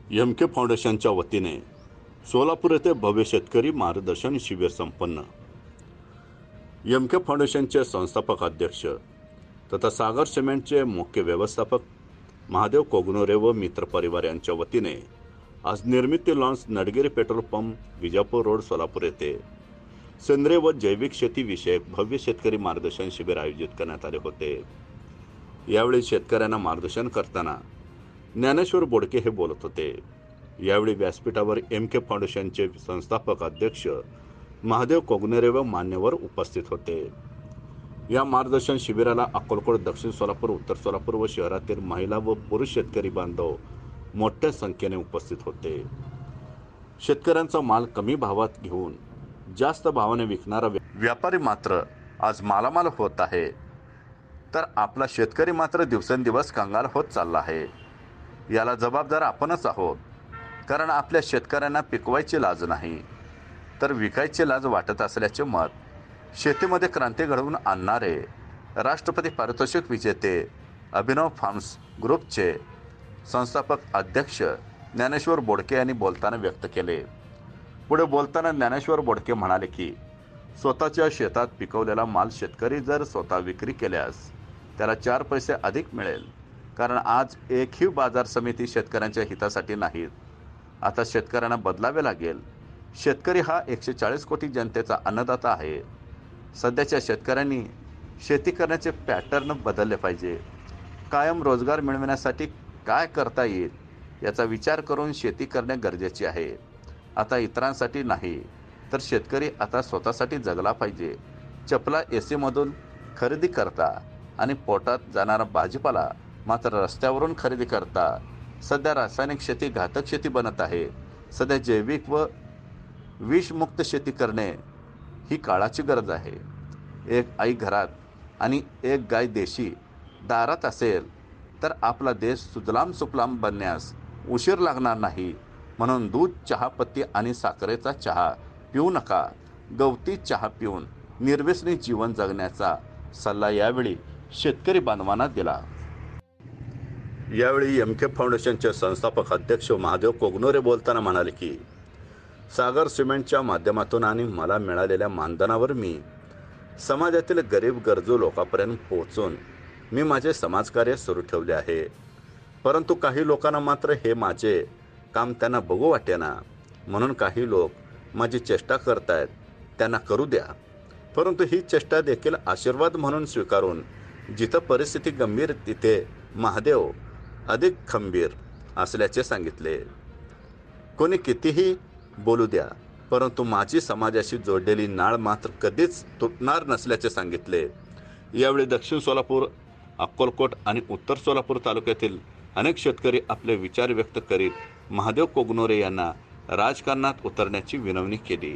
MK. फाउंडेशनच्या वतीने सोलापूर येथे भव्य शेतकरी मार्गदर्शन शिबिर संपन्न. एम.के. फाउंडेशनचे संस्थापक अध्यक्ष तथा सागर सिमेंटचे मुख्य व्यवस्थापक महादेव कोगनोरे व मित्र परिवार यांच्या वतीने आज Nirmiti lawns Nadgiri petrol pump Vijapur road Solapur येथे सेंद्रिय व जैविक शेती विषयक भव्य शेतकरी मार्गदर्शन शिबिर आयोजित करण्यात आले होते. यावेळी शेतकऱ्यांना मार्गदर्शन करताना ज्ञानेश्वर बोडके हे बोलत होते. यावेळी व्यासपीठावर एम.के. फाउंडेशनचे संस्थापक अध्यक्ष महादेव कोगनोरे व मान्यवर उपस्थित होते. या मार्गदर्शन शिबिराला अक्कलकोट, दक्षिण सोलापूर, उत्तर सोलापूर व शहरातील महिला व पुरुष शेतकरी बांधव मोठ्या संख्येने उपस्थित होते. शेतकऱ्यांचा माल कमी भावात घेऊन जास्त भावाने विकणारा व्यापारी मात्र आज मालामाल होत आहे, तर आपला शेतकरी मात्र दिवसेंदिवस कंगाल होत चालला आहे. याला जबाबदार आपणच आहोत, कारण आपल्या शेतकऱ्यांना पिकवायची लाज नाही तर विकायची लाज वाटत असल्याचे मत शेतीमध्ये क्रांती घडवून आणणारे राष्ट्रपती पारितोषिक विजेते अभिनव फार्म्स ग्रुपचे संस्थापक अध्यक्ष ज्ञानेश्वर बोडके यांनी बोलताना व्यक्त केले. पुढे बोलताना ज्ञानेश्वर बोडके म्हणाले की स्वतःच्या शेतात पिकवलेला माल शेतकरी जर स्वतः विक्री केल्यास त्याला 4 पैसे अधिक मिळेल, कारण आज एकही बाजार समिती शेतकऱ्यांच्या हितासाठी नाहीत. आता शेतकऱ्यांना बदलावे लागेल. शेतकरी हा 140 कोटी जनतेचा अन्नदाता आहे. सध्याच्या शेतकऱ्यांनी शेती करण्याचे पॅटर्न बदलले पाहिजे. कायम रोजगार मिळविण्यासाठी काय करता येईल याचा विचार करून शेती करणे गरजेचे आहे. आता इतरांसाठी नाही तर शेतकरी आता स्वतःसाठी जगला पाहिजे. चपला एसीमधून खरेदी करता आणि पोटात जाणारा भाजीपाला मात्र रस्त्यावरून खरेदी करता. सध्या रासायनिक शेती घातक शेती बनत आहे. सध्या जैविक व विषमुक्त शेती करणे ही काळाची गरज आहे. एक आई घरात आणि एक गाय देशी दारात असेल तर आपला देश सुजलाम सुफलाम बनण्यास उशीर लागणार नाही. म्हणून दूध, चहापत्ती आणि साखरेचा चहा पिऊ नका. गवती चहा पिऊन निर्व्यसनी जीवन जगण्याचा सल्ला यावेळी शेतकरी बांधवांना दिला. यावेळी एम.के. फाउंडेशनचे संस्थापक अध्यक्ष महादेव कोगनोरे बोलताना म्हणाले की सागर सिमेंटच्या माध्यमातून आणि मला मिळालेल्या मानधनावर मी समाजातील गरीब गरजू लोकांपर्यंत पोहोचून मी माझे समाजकार्य सुरू ठेवले आहे. परंतु काही लोकांना मात्र हे माझे काम त्यांना बघू वाटेना, म्हणून काही लोक माझी चेष्टा करतायत. त्यांना करू द्या, परंतु ही चेष्टा देखील आशीर्वाद म्हणून स्वीकारून जिथं परिस्थिती गंभीर तिथे महादेव अधिक खंबीर असल्याचे सांगितले. कोणी कितीही बोलू द्या, परंतु माझी समाजाशी जोडलेली नाळ मात्र कधीच तुटणार नसल्याचे सांगितले. यावेळी दक्षिण सोलापूर, अक्कलकोट आणि उत्तर सोलापूर तालुक्यातील अनेक शेतकरी आपले विचार व्यक्त करीत महादेव कोगनोरे यांना राजकारणात उतरण्याची विनवणी केली.